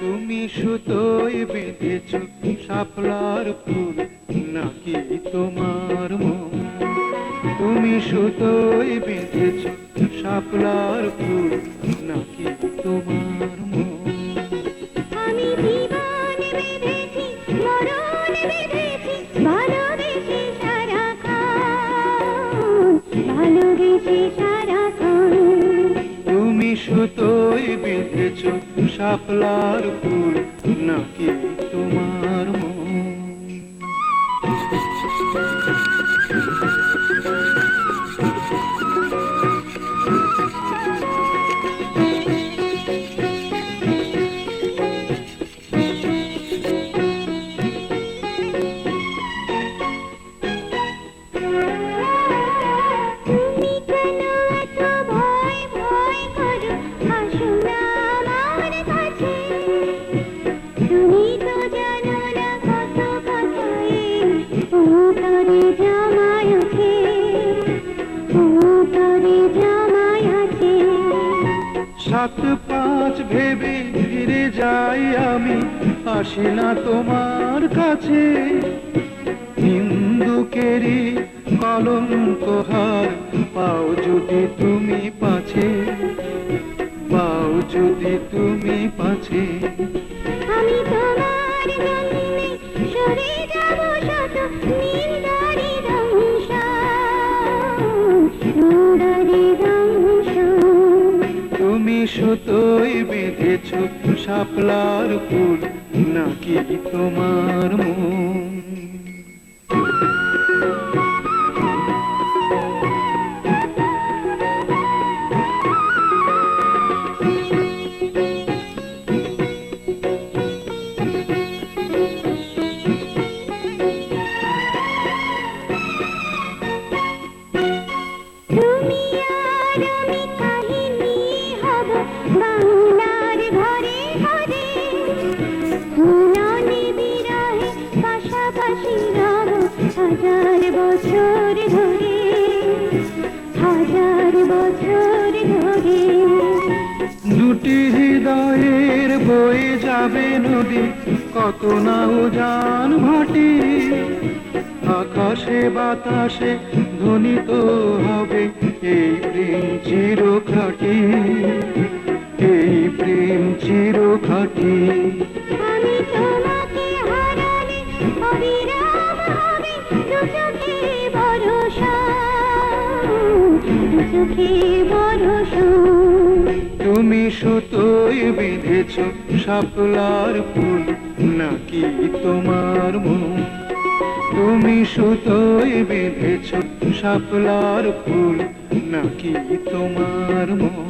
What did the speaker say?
তুমি সুতোয় বেঁধেছ শাপলার ফুল নাকি তোমার মন? তুমি সুতোয় বেঁধেছ শাপলার ফুল নাকি তোমার মন? আমি জীবন বেঁধেছি, মরণ বেঁধেছি, ভালোবেসে সারাক্ষণ, ভালোবেসে সারাক্ষণ। তুমি সুতোয় বেঁধেছ শাপলার ফুল নাকি তোমার মন? তুমি কেন এত ভয় ভয় করো? আসো না আমার কাছে। তুমি তো জানো না কত কথায় উপরে জামাই আছে, উপরে জামাই আছে। সাত পাঁচ ভেবে ফিরে যাই আমি, আসি না তোমার কাছে। হিন্দুকেরই কলঙ্ক হার পাও যদি তুমি পাছে, পাও যদি তুমি পাছে। আমি তোমার জন্যে সরে যাব শত নিন্দারি দংশন, নিন্দারি দংশন। তুমি সুতোয় বেঁধেছ শাপলার ফুল নাকি তোমার মন? তুমি আর আমি কাহিনী হব বাংলার ঘরে ঘরে, মিলনে বিরহে পাশাপাশি রব হাজার বছর ধরে, হাজার বছর ধরে। দুটি হৃদয়ের বয়ে যাবে নদী, কত না উজান ভাটি। আকাশে বাতাসে ধ্বনিত হবে এই প্রেম চিরখাটি, এই প্রেম চিরখাটি। আমি তোমাকে হারালে অবিরাম হবে দু চোখে বর্ষণ, দু চোখে বর্ষণ। তুমি সুতোয় বেঁধেছ শাপলার ফুল নাকি তোমার মন? তুমি সুতোয় বেঁধেছ শাপলার ফুল নাকি তোমার মন?